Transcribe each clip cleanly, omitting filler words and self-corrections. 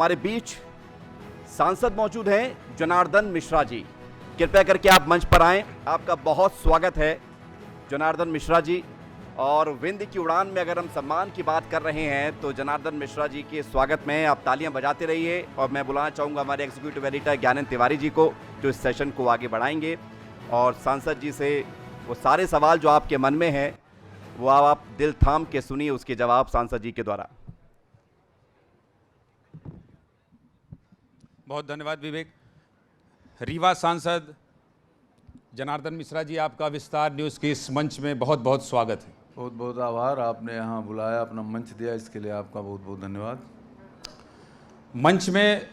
हमारे बीच सांसद मौजूद हैं जनार्दन मिश्रा जी। कृपया करके आप मंच पर आएं। आपका बहुत स्वागत है जनार्दन मिश्रा जी। और विंध्य की उड़ान में अगर हम सम्मान की बात कर रहे हैं तो जनार्दन मिश्रा जी के स्वागत में आप तालियां बजाते रहिए। और मैं बुलाना चाहूँगा हमारे एग्जीक्यूटिव एडिटर ज्ञानंद तिवारी जी को, जो इस सेशन को आगे बढ़ाएंगे और सांसद जी से वो सारे सवाल जो आपके मन में हैं वो आप दिल थाम के सुनिए उसके जवाब सांसद जी के द्वारा। बहुत धन्यवाद विवेक। रीवा सांसद जनार्दन मिश्रा जी, आपका विस्तार न्यूज़ के इस मंच में बहुत बहुत स्वागत है। बहुत बहुत आभार, आपने यहाँ बुलाया, अपना मंच दिया, इसके लिए आपका बहुत बहुत धन्यवाद। मंच में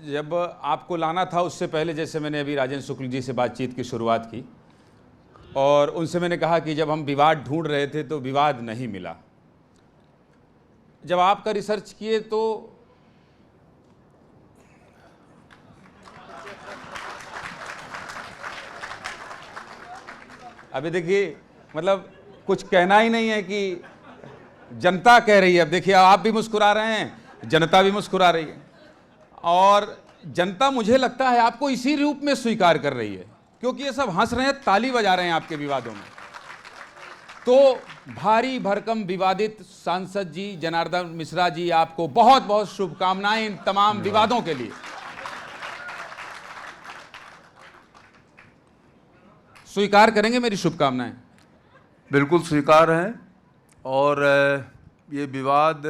जब आपको लाना था उससे पहले, जैसे मैंने अभी राजेंद्र शुक्ल जी से बातचीत की शुरुआत की और उनसे मैंने कहा कि जब हम विवाद ढूंढ रहे थे तो विवाद नहीं मिला। जब आपका रिसर्च किए तो अभी देखिए, मतलब कुछ कहना ही नहीं है कि जनता कह रही है। अब देखिए, आप भी मुस्कुरा रहे हैं, जनता भी मुस्कुरा रही है और जनता मुझे लगता है आपको इसी रूप में स्वीकार कर रही है, क्योंकि ये सब हंस रहे हैं, ताली बजा रहे हैं आपके विवादों में। तो भारी भरकम विवादित सांसद जी जनार्दन मिश्रा जी, आपको बहुत बहुत शुभकामनाएं इन तमाम विवादों के लिए। स्वीकार करेंगे मेरी शुभकामनाएं? बिल्कुल स्वीकार हैं। और ये विवाद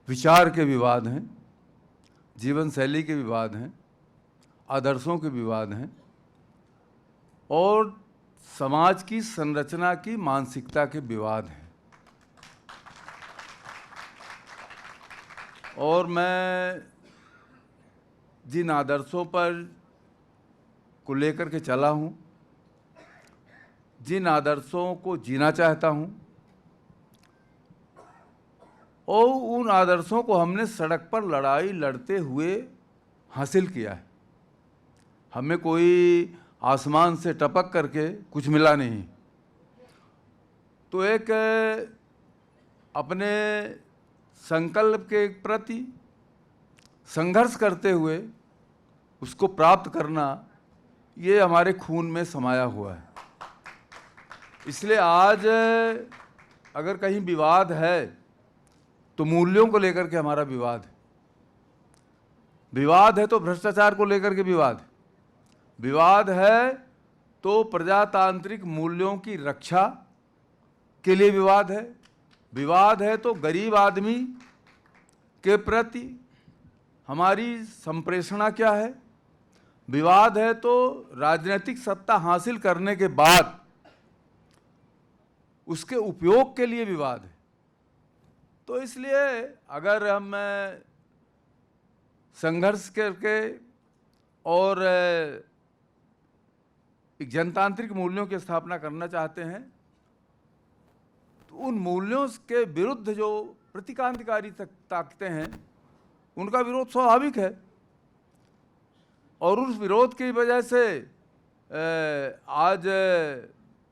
विचार के विवाद हैं, जीवन शैली के विवाद हैं, आदर्शों के विवाद हैं और समाज की संरचना की मानसिकता के विवाद हैं। और मैं जिन आदर्शों पर को लेकर के चला हूँ, जिन आदर्शों को जीना चाहता हूँ और उन आदर्शों को हमने सड़क पर लड़ाई लड़ते हुए हासिल किया है। हमें कोई आसमान से टपक करके कुछ मिला नहीं। तो एक अपने संकल्प के प्रति संघर्ष करते हुए उसको प्राप्त करना, ये हमारे खून में समाया हुआ है। इसलिए आज अगर कहीं विवाद है तो मूल्यों को लेकर के हमारा विवाद है। विवाद है तो भ्रष्टाचार को लेकर के विवाद है। विवाद है तो प्रजातांत्रिक मूल्यों की रक्षा के लिए विवाद है। विवाद है तो गरीब आदमी के प्रति हमारी संप्रेषणा क्या है। विवाद है तो राजनीतिक सत्ता हासिल करने के बाद उसके उपयोग के लिए विवाद है। तो इसलिए अगर हम संघर्ष करके और एक जनतांत्रिक मूल्यों की स्थापना करना चाहते हैं तो उन मूल्यों के विरुद्ध जो प्रतीकांतकारी ताकतें हैं उनका विरोध स्वाभाविक है। और उस विरोध की वजह से आज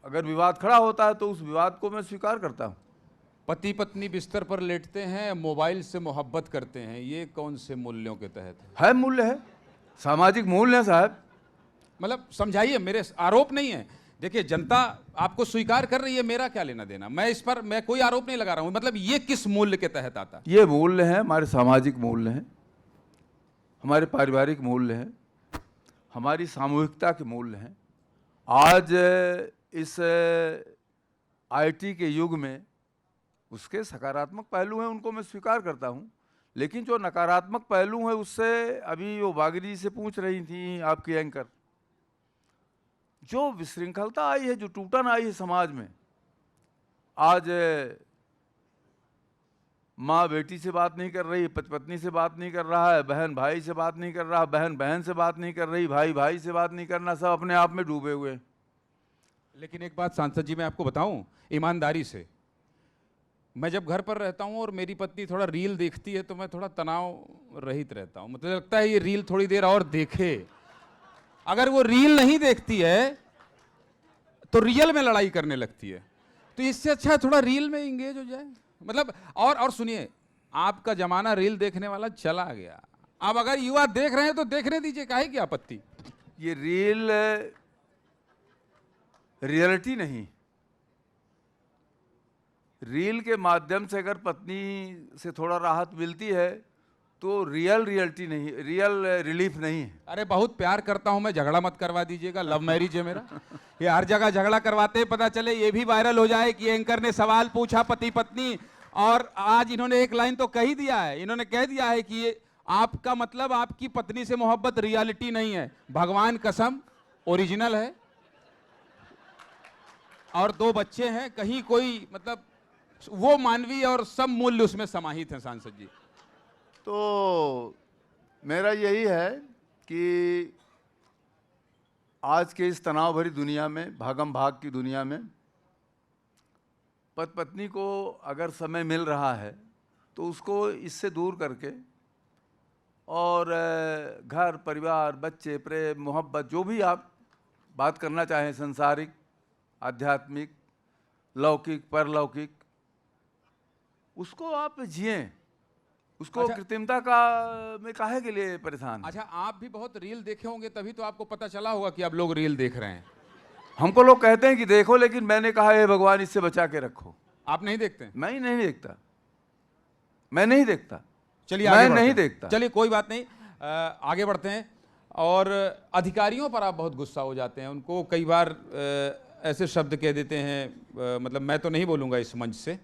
अगर विवाद खड़ा होता है तो उस विवाद को मैं स्वीकार करता हूँ। पति पत्नी बिस्तर पर लेटते हैं, मोबाइल से मोहब्बत करते हैं, ये कौन से मूल्यों के तहत है? मूल्य है, सामाजिक मूल्य है साहब। मतलब समझाइए, मेरे आरोप नहीं है। देखिए, जनता आपको स्वीकार कर रही है, मेरा क्या लेना देना। मैं इस पर मैं कोई आरोप नहीं लगा रहा हूं। मतलब ये किस मूल्य के तहत आता है? ये मूल्य है, हमारे सामाजिक मूल्य हैं, हमारे पारिवारिक मूल्य हैं, हमारी सामूहिकता के मूल्य हैं। आज इस आईटी के युग में उसके सकारात्मक पहलू हैं, उनको मैं स्वीकार करता हूं। लेकिन जो नकारात्मक पहलू हैं उससे अभी वो बागरी से पूछ रही थी आपकी एंकर, जो विशृंखलता आई है, जो टूटन आई है समाज में। आज माँ बेटी से बात नहीं कर रही, पति पत्नी से बात नहीं कर रहा है, बहन भाई से बात नहीं कर रहा, बहन बहन से बात नहीं कर रही, भाई भाई से बात नहीं करना, सब अपने आप में डूबे हुए हैं। लेकिन एक बात सांसद जी मैं आपको बताऊं ईमानदारी से, मैं जब घर पर रहता हूं और मेरी पत्नी थोड़ा रील देखती है तो मैं थोड़ा तनाव रहित रहता हूं। मुझे लगता है ये रील थोड़ी देर और देखे। अगर वो रील नहीं देखती है तो रियल में लड़ाई करने लगती है। तो इससे अच्छा है थोड़ा रील में इंगेज हो जाए। मतलब और सुनिए, आपका जमाना रील देखने वाला चला गया। अब अगर युवा देख रहे हैं तो देखने दीजिए, काहे की आपत्ति। ये रील रियलिटी नहीं, रील के माध्यम से अगर पत्नी से थोड़ा राहत मिलती है तो रियलिटी नहीं, रियल रिलीफ नहीं है। अरे बहुत प्यार करता हूं मैं, झगड़ा मत करवा दीजिएगा, लव मैरिज है मेरा। ये हर जगह झगड़ा करवाते हैं, पता चले ये भी वायरल हो जाए कि एंकर ने सवाल पूछा पति पत्नी, और आज इन्होंने एक लाइन तो कह ही दिया है, इन्होंने कह दिया है कि ये आपका मतलब आपकी पत्नी से मोहब्बत रियलिटी नहीं है, भगवान कसम ओरिजिनल है, और 2 बच्चे हैं, कहीं कोई मतलब वो मानवीय और सब मूल्य उसमें समाहित हैं। सांसद जी, तो मेरा यही है कि आज के इस तनाव भरी दुनिया में, भागम भाग की दुनिया में, पति पत्नी को अगर समय मिल रहा है तो उसको इससे दूर करके और घर परिवार बच्चे प्रेम मोहब्बत जो भी आप बात करना चाहें, संसारिक आध्यात्मिक लौकिक परलौकिक, उसको आप जिएं, उसको अच्छा, कृत्रिमता का में काहे के लिए परेशान। अच्छा आप भी बहुत रील देखे होंगे, तभी तो आपको पता चला होगा कि अब लोग रील देख रहे हैं। हमको लोग कहते हैं कि देखो, लेकिन मैंने कहा हे भगवान इससे बचा के रखो। आप नहीं देखते हैं? मैं ही नहीं देखता, मैं नहीं देखता, चलिए मैं आगे बढ़ते नहीं हैं। देखता। चलिए कोई बात नहीं, आगे बढ़ते हैं। और अधिकारियों पर आप बहुत गुस्सा हो जाते हैं, उनको कई बार ऐसे शब्द कह देते हैं, मतलब मैं तो नहीं बोलूँगा इस मंच से,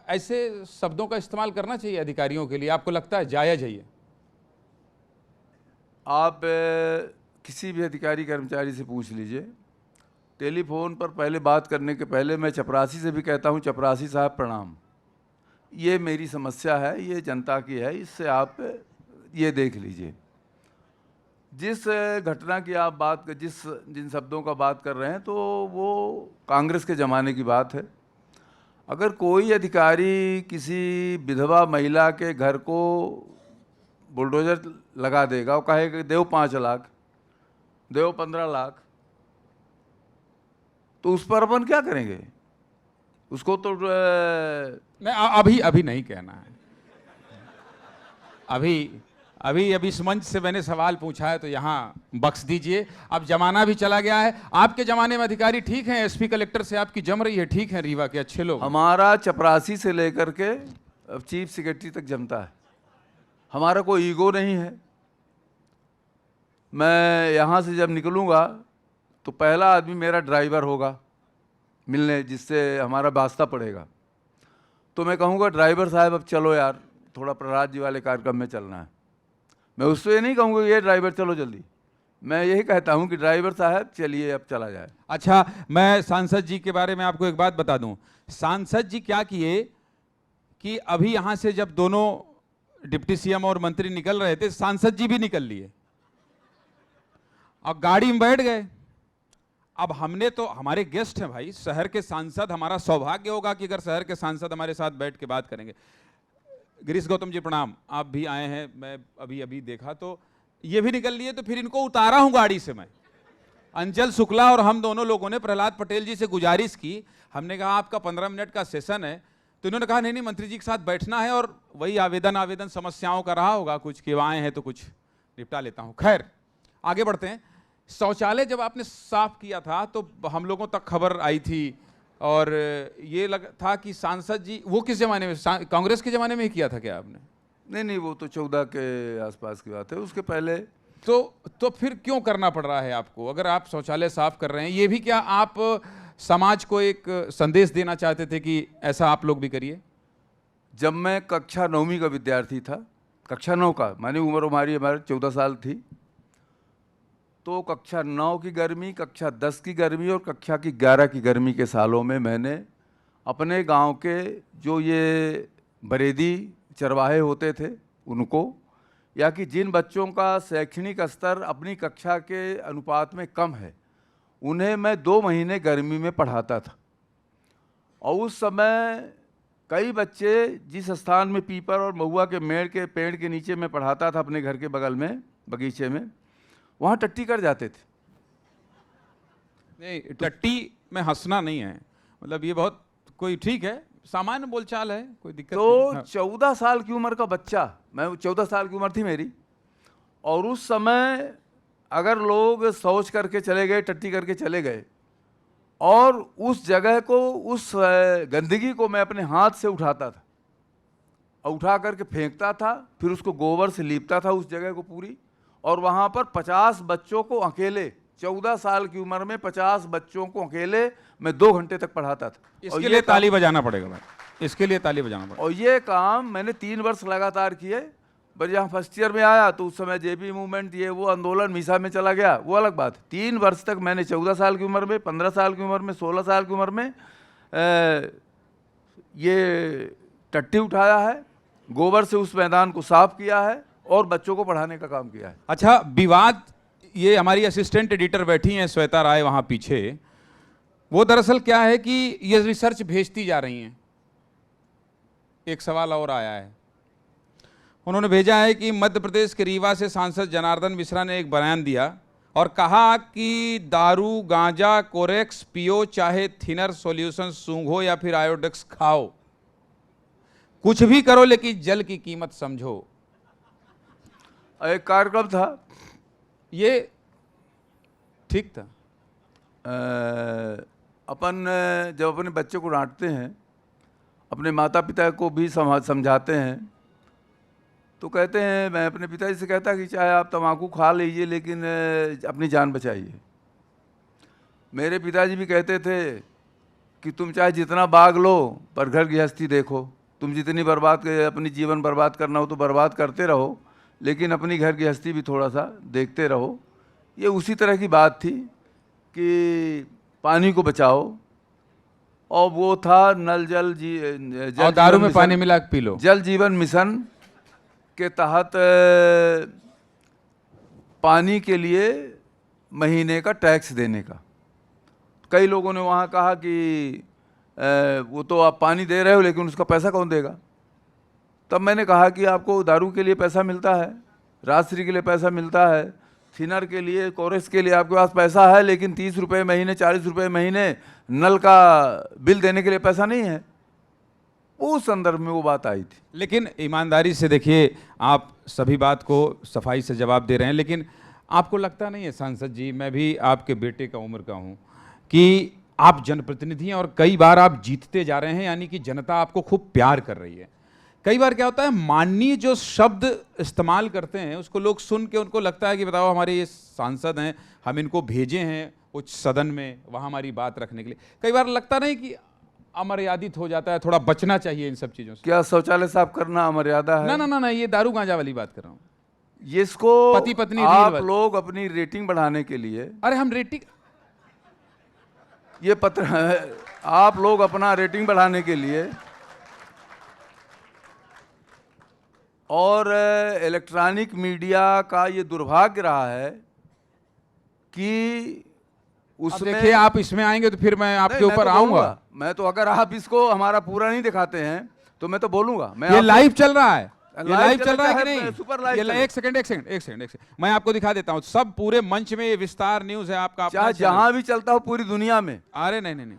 ऐसे शब्दों का इस्तेमाल करना चाहिए अधिकारियों के लिए, आपको लगता है जायज़ है ये? आप किसी भी अधिकारी कर्मचारी से पूछ लीजिए, टेलीफोन पर पहले बात करने के पहले मैं चपरासी से भी कहता हूँ, चपरासी साहब प्रणाम, ये मेरी समस्या है, ये जनता की है, इससे आप ये देख लीजिए। जिस घटना की आप बात कर, जिन शब्दों का बात कर रहे हैं, तो वो कांग्रेस के ज़माने की बात है। अगर कोई अधिकारी किसी विधवा महिला के घर को बुलडोजर लगा देगा और कहेगा कि देव 5 लाख, देव 15 लाख, तो उस पर अपन क्या करेंगे? उसको तो नहीं, अभी नहीं कहना है, अभी इस मंच से मैंने सवाल पूछा है तो यहाँ बख्श दीजिए। अब जमाना भी चला गया है। आपके जमाने में अधिकारी ठीक हैं, एसपी कलेक्टर से आपकी जम रही है, ठीक है, रीवा के अच्छे लोग। हमारा चपरासी से लेकर के अब चीफ सेक्रेटरी तक जमता है, हमारा कोई ईगो नहीं है। मैं यहाँ से जब निकलूँगा तो पहला आदमी मेरा ड्राइवर होगा मिलने, जिससे हमारा वास्ता पड़ेगा, तो मैं कहूँगा ड्राइवर साहब अब चलो यार, थोड़ा प्रहलाद जी वाले कार्यक्रम में चलना है। मैं उससे ये नहीं कहूँगा ये ड्राइवर चलो जल्दी, मैं यही कहता हूँ कि ड्राइवर साहब चलिए अब चला जाए। अच्छा, मैं सांसद जी के बारे में आपको एक बात बता दूं। सांसद जी क्या किए कि अभी यहाँ से जब दोनों डिप्टी सीएम और मंत्री निकल रहे थे, सांसद जी भी निकल लिए और गाड़ी में बैठ गए। अब हमने तो, हमारे गेस्ट हैं भाई, शहर के सांसद, हमारा सौभाग्य होगा कि अगर शहर के सांसद हमारे साथ बैठ के बात करेंगे। गिरीश गौतम जी प्रणाम, आप भी आए हैं, मैं अभी देखा तो ये भी निकल लिए, तो फिर इनको उतारा हूं गाड़ी से मैं। अंचल शुक्ला और हम दोनों लोगों ने प्रहलाद पटेल जी से गुजारिश की, हमने कहा आपका 15 मिनट का सेशन है, तो इन्होंने कहा नहीं मंत्री जी के साथ बैठना है, और वही आवेदन समस्याओं का रहा होगा कुछ, कि आए हैं तो कुछ निपटा लेता हूँ। खैर आगे बढ़ते हैं। शौचालय जब आपने साफ किया था तो हम लोगों तक खबर आई थी, और ये लग था कि सांसद जी, वो किस जमाने में, कांग्रेस के जमाने में ही किया था क्या आपने? नहीं, वो तो 14 के आसपास की बात है, उसके पहले। तो फिर क्यों करना पड़ रहा है आपको? अगर आप शौचालय साफ कर रहे हैं, ये भी क्या आप समाज को एक संदेश देना चाहते थे कि ऐसा आप लोग भी करिए? जब मैं कक्षा 9वीं का विद्यार्थी था, कक्षा 9 का, मानी उम्र हमारी 14 साल थी, तो कक्षा 9 की गर्मी, कक्षा 10 की गर्मी और कक्षा की 11 की गर्मी के सालों में मैंने अपने गांव के जो ये बरेदी चरवाहे होते थे उनको, या कि जिन बच्चों का शैक्षणिक स्तर अपनी कक्षा के अनुपात में कम है, उन्हें मैं 2 महीने गर्मी में पढ़ाता था। और उस समय कई बच्चे, जिस स्थान में पीपल और महुआ के पेड़ के नीचे मैं पढ़ाता था अपने घर के बगल में बगीचे में, वहाँ टट्टी कर जाते थे। नहीं, टट्टी में हंसना नहीं है, मतलब ये बहुत कोई ठीक है, सामान्य बोलचाल है, कोई दिक्कत तो नहीं। हाँ। 14 साल की उम्र का बच्चा, मैं 14 साल की उम्र थी मेरी, और उस समय अगर लोग शौच करके चले गए, टट्टी करके चले गए, और उस जगह को, उस गंदगी को मैं अपने हाथ से उठाता था और उठा करके फेंकता था, फिर उसको गोबर से लीपता था उस जगह को पूरी, और वहाँ पर 50 बच्चों को अकेले, 14 साल की उम्र में 50 बच्चों को अकेले मैं 2 घंटे तक पढ़ाता था। इसके लिए ताली बजाना पड़ेगा भाई, इसके लिए ताली बजाना पड़ेगा। और ये काम मैंने 3 वर्ष लगातार किए। पर जहाँ फर्स्ट ईयर में आया तो उस समय जेपी मूवमेंट, ये वो आंदोलन मीसा में चला गया, वो अलग बात। 3 वर्ष तक मैंने 14 साल की उम्र में, 15 साल की उम्र में, 16 साल की उम्र में ये टट्टी उठाया है, गोबर से उस मैदान को साफ किया है और बच्चों को पढ़ाने का काम किया है। अच्छा, विवाद, ये हमारी असिस्टेंट एडिटर बैठी हैं श्वेता राय वहाँ पीछे, वो दरअसल क्या है कि ये रिसर्च भेजती जा रही हैं। एक सवाल और आया है, उन्होंने भेजा है कि मध्य प्रदेश के रीवा से सांसद जनार्दन मिश्रा ने एक बयान दिया और कहा कि दारू, गांजा, कोरेक्स पियो, चाहे थिनर सॉल्यूशन सूंघो या फिर आयोडेक्स खाओ, कुछ भी करो लेकिन जल की कीमत समझो। एक कार्यक्रम था, ये ठीक था। अपन जब अपने बच्चे को डांटते हैं, अपने माता पिता को भी समझाते हैं, तो कहते हैं, मैं अपने पिताजी से कहता कि चाहे आप तम्बाकू खा लीजिए लेकिन अपनी जान बचाइए। मेरे पिताजी भी कहते थे कि तुम चाहे जितना बाग लो पर घर गृहस्थी देखो, तुम जितनी अपनी जीवन बर्बाद करना हो तो बर्बाद करते रहो, लेकिन अपनी घर गृहस्थी भी थोड़ा सा देखते रहो। ये उसी तरह की बात थी कि पानी को बचाओ, और वो था नल जल और दारू में पानी मिला के पी लो, जल जीवन मिशन के तहत पानी के लिए महीने का टैक्स देने का। कई लोगों ने वहाँ कहा कि वो तो आप पानी दे रहे हो लेकिन उसका पैसा कौन देगा। तब मैंने कहा कि आपको दारू के लिए पैसा मिलता है, राजश्री के लिए पैसा मिलता है, थिनर के लिए, कोरेक्स के लिए आपके पास पैसा है, लेकिन 30 रुपये महीने, 40 रुपये महीने नल का बिल देने के लिए पैसा नहीं है। उस संदर्भ में वो बात आई थी। लेकिन ईमानदारी से देखिए, आप सभी बात को सफाई से जवाब दे रहे हैं, लेकिन आपको लगता नहीं है सांसद जी, मैं भी आपके बेटे का उम्र का हूँ, कि आप जनप्रतिनिधि हैं और कई बार आप जीतते जा रहे हैं, यानी कि जनता आपको खूब प्यार कर रही है। कई बार क्या होता है, माननीय जो शब्द इस्तेमाल करते हैं उसको लोग सुन के उनको लगता है कि बताओ हमारे ये सांसद हैं, हम इनको भेजे हैं उच्च सदन में वहाँ हमारी बात रखने के लिए। कई बार लगता नहीं कि अमर्यादित हो जाता है, थोड़ा बचना चाहिए इन सब चीज़ों से। क्या शौचालय साफ करना अमर्यादा है? ना, ये दारू गांजा वाली बात कर रहा हूँ। ये इसको पति पत्नी आप लोग अपनी रेटिंग बढ़ाने के लिए, अरे हम रेटिंग, ये पत्र है, आप लोग अपना रेटिंग बढ़ाने के लिए और इलेक्ट्रॉनिक मीडिया का ये दुर्भाग्य रहा है कि उसमें, देखिए आप इसमें आएंगे तो फिर मैं आपके ऊपर आऊंगा। मैं तो अगर आप इसको हमारा पूरा नहीं दिखाते हैं तो मैं तो बोलूंगा। ये लाइव चल रहा है, ये लाइव चल रहा है कि नहीं? Super live. एक सेकंड, मैं आपको दिखा देता हूँ। सब पूरे मंच में ये विस्तार न्यूज है आपका, चाहे जहां भी चलता हो पूरी दुनिया में। अरे नहीं,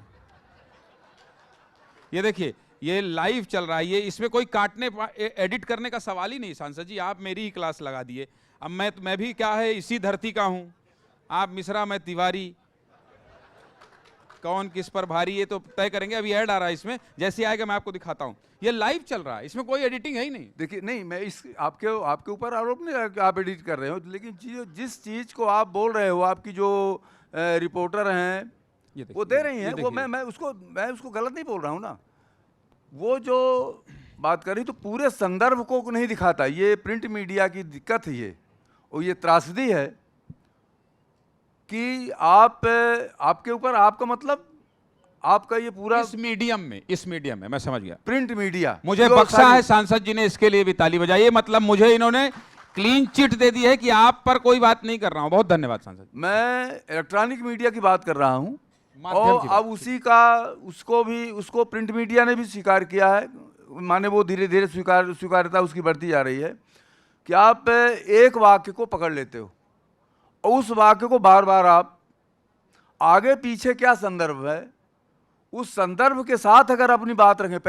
ये देखिए ये लाइव चल रहा है। ये इसमें कोई काटने एडिट करने का सवाल ही नहीं। सांसद जी आप मेरी ही क्लास लगा दिए। अब मैं भी क्या है, इसी धरती का हूं। आप मिश्रा, मैं तिवारी, कौन किस पर भारी ये तो तय करेंगे। अभी ऐड आ रहा है, इसमें जैसे आएगा मैं आपको दिखाता हूं। ये लाइव चल रहा है, इसमें कोई एडिटिंग है ही नहीं। देखिए, नहीं, मैं इस आपके ऊपर आरोप नहीं कि आप एडिट कर रहे हो, लेकिन जिस चीज को आप बोल रहे हो, आपकी जो रिपोर्टर हैं वो दे रही हैं, वो मैं उसको गलत नहीं बोल रहा हूँ ना। वो जो बात करी तो पूरे संदर्भ को नहीं दिखाता। ये प्रिंट मीडिया की दिक्कत है ये, और ये त्रासदी है कि आपके ऊपर, आपका मतलब आपका ये पूरा इस मीडियम में मैं समझ गया। प्रिंट मीडिया मुझे बख्शा है सांसद जी ने, इसके लिए भी ताली बजाइए। मतलब मुझे इन्होंने क्लीन चिट दे दी है कि आप पर कोई बात नहीं कर रहा हूं। बहुत धन्यवाद सांसद। मैं इलेक्ट्रॉनिक मीडिया की बात कर रहा हूं, और अब उसको प्रिंट मीडिया ने भी स्वीकार किया है। माने वो धीरे धीरे स्वीकार्यता उसकी बढ़ती जा रही है कि आप एक वाक्य को पकड़ लेते हो और उस वाक्य को बार बार आप आगे पीछे क्या संदर्भ है उस संदर्भ के साथ अगर अपनी बात रखें,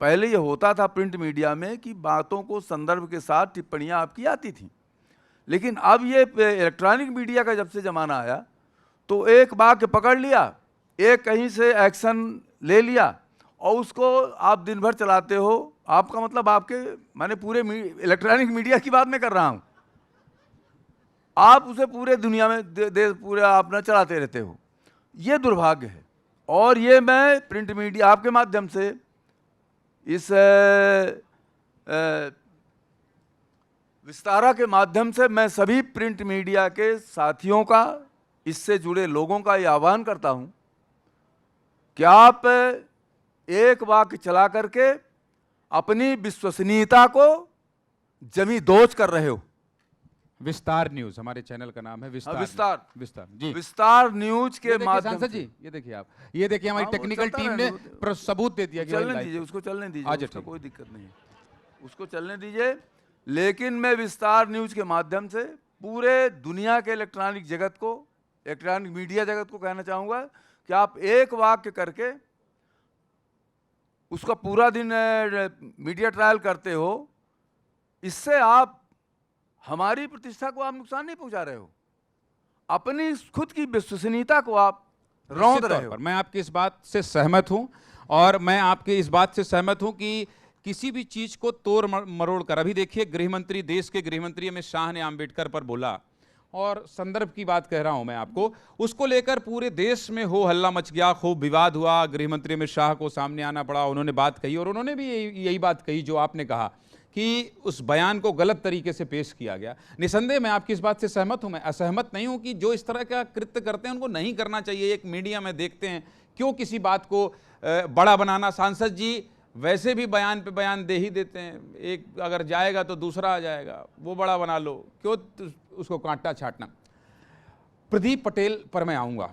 पहले ये होता था प्रिंट मीडिया में कि बातों को संदर्भ के साथ टिप्पणियां आपकी आती थी, लेकिन अब ये इलेक्ट्रॉनिक मीडिया का जब से ज़माना आया तो एक वाक्य पकड़ लिया, एक कहीं से एक्शन ले लिया और उसको आप दिन भर चलाते हो। आपका मतलब आपके, मैंने पूरे इलेक्ट्रॉनिक मीडिया की बात मैं कर रहा हूँ, आप उसे पूरे दुनिया में पूरे अपना चलाते रहते हो। ये दुर्भाग्य है। और ये मैं प्रिंट मीडिया आपके माध्यम से इस विस्तारा के माध्यम से मैं सभी प्रिंट मीडिया के साथियों का, इससे जुड़े लोगों का ये आह्वान करता हूं कि आप एक वाक्य चला करके अपनी विश्वसनीयता को जमी दोज कर रहे हो। विस्तार न्यूज हमारे चैनल का नाम है। विस्तार विस्तार जी, विस्तार न्यूज के माध्यम सांसद जी, ये देखिए आप, ये देखिए हमारी टेक्निकल टीम ने सबूत दे दिया कि चलने दीजिए, उसको चलने दीजिए, अच्छा, उसका कोई दिक्कत नहीं है, उसको चलने दीजिए। लेकिन मैं विस्तार न्यूज के माध्यम से पूरे दुनिया के इलेक्ट्रॉनिक जगत को, इलेक्ट्रॉनिक मीडिया जगत को कहना चाहूँगा कि आप एक वाक्य करके उसका पूरा दिन मीडिया ट्रायल करते हो, इससे आप हमारी प्रतिष्ठा को आप नुकसान नहीं पहुंचा रहे हो, अपनी खुद की विश्वसनीयता को आप रौंद रहे हो। मैं आपकी इस बात से सहमत हूं, और मैं आपकी इस बात से सहमत हूं कि किसी भी चीज को तोड़ मरोड़ कर, अभी देखिए गृहमंत्री, देश के गृहमंत्री अमित शाह ने अंबेडकर पर बोला, और संदर्भ की बात कह रहा हूं मैं आपको, उसको लेकर पूरे देश में हो हल्ला मच गया, खूब विवाद हुआ, गृहमंत्री अमित शाह को सामने आना पड़ा, उन्होंने बात कही, और उन्होंने भी यही बात कही जो आपने कहा कि उस बयान को गलत तरीके से पेश किया गया। निसंदेह मैं आपकी इस बात से सहमत हूं। मैं असहमत नहीं हूं कि जो इस तरह का कृत्य करते हैं उनको नहीं करना चाहिए। एक मीडिया में देखते हैं, क्यों किसी बात को बड़ा बनाना। सांसद जी वैसे भी बयान पे बयान दे ही देते हैं, एक अगर जाएगा तो दूसरा आ जाएगा, वो बड़ा बना लो, क्यों उसको कांटा छाटना। प्रदीप पटेल पर मैं आऊँगा,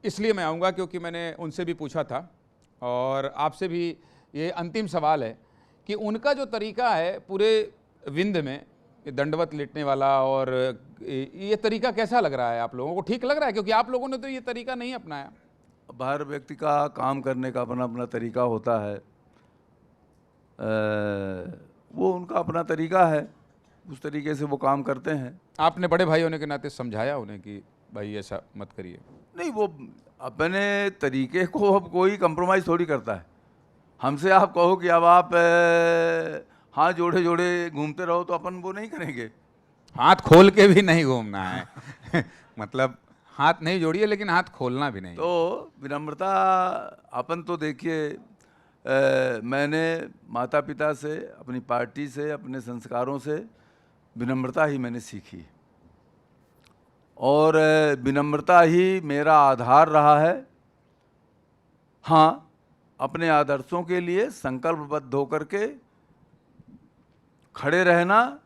इसलिए मैं आऊँगा क्योंकि मैंने उनसे भी पूछा था, और आपसे भी ये अंतिम सवाल है कि उनका जो तरीका है पूरे विंध में, दंडवत लेटने वाला, और ये तरीका कैसा लग रहा है आप लोगों को? ठीक लग रहा है? क्योंकि आप लोगों ने तो ये तरीका नहीं अपनाया। हर व्यक्ति का काम करने का अपना अपना तरीका होता है, वो उनका अपना तरीका है, उस तरीके से वो काम करते हैं। आपने बड़े भाई होने के नाते समझाया उन्हें कि भाई ऐसा मत करिए? नहीं, वो अपने तरीके को अब कोई कंप्रोमाइज़ थोड़ी करता है। हमसे आप कहो कि अब आप हाथ जोड़े जोड़े घूमते रहो तो अपन वो नहीं करेंगे। हाथ खोल के भी नहीं घूमना है मतलब हाथ नहीं जोड़िए, लेकिन हाथ खोलना भी नहीं। तो विनम्रता, अपन तो देखिए, मैंने माता पिता से, अपनी पार्टी से, अपने संस्कारों से विनम्रता ही मैंने सीखी, और विनम्रता ही मेरा आधार रहा है। हाँ, अपने आदर्शों के लिए संकल्पबद्ध होकर के खड़े रहना।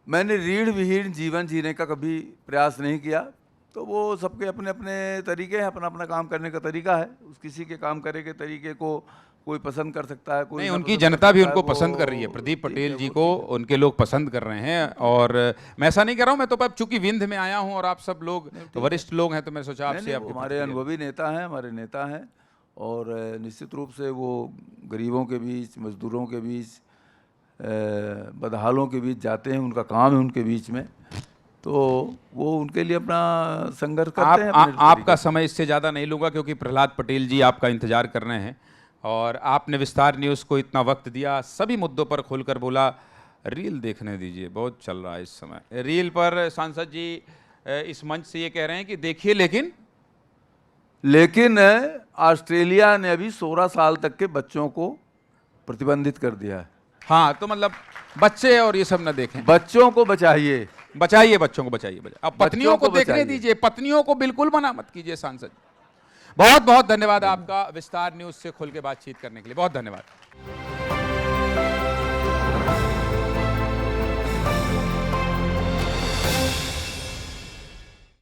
मैंने रीढ़ विहीन जीवन जीने का कभी प्रयास नहीं किया। तो वो सबके अपने अपने तरीके हैं, अपना अपना काम करने का तरीका है। उस किसी के काम करने के तरीके को कोई पसंद कर सकता है, कोई नहीं। उनकी जनता भी उनको पसंद कर रही है, प्रदीप पटेल जी को उनके लोग पसंद कर रहे हैं। और मैं ऐसा नहीं कर रहा हूं, मैं तो अब चूंकि विंध्य में आया हूं और आप सब लोग वरिष्ठ लोग हैं, तो मैं सोचा आपसे। हमारे अनुभवी नेता हैं, हमारे नेता हैं, और निश्चित रूप से वो गरीबों के बीच, मजदूरों के बीच, बदहालों के बीच जाते हैं, उनका काम है उनके बीच में, तो वो उनके लिए अपना संघर्ष करते हैं। आपका समय इससे ज़्यादा नहीं लूँगा क्योंकि प्रहलाद पटेल जी आपका इंतजार कर रहे हैं, और आपने विस्तार न्यूज़ को इतना वक्त दिया, सभी मुद्दों पर खुलकर बोला। रील देखने दीजिए, बहुत चल रहा है इस समय रील पर। सांसद जी इस मंच से ये कह रहे हैं कि देखिए, लेकिन ऑस्ट्रेलिया ने अभी 16 साल तक के बच्चों को प्रतिबंधित कर दिया है। हाँ, तो मतलब बच्चे और ये सब न देखें, बच्चों को बचाइए, बच्चों को बचाइए। अब पत्नियों को देखने दीजिए, पत्नियों को बिल्कुल मना मत कीजिए। सांसद बहुत बहुत धन्यवाद आपका विस्तार न्यूज़ से खुल के बातचीत करने के लिए, बहुत धन्यवाद।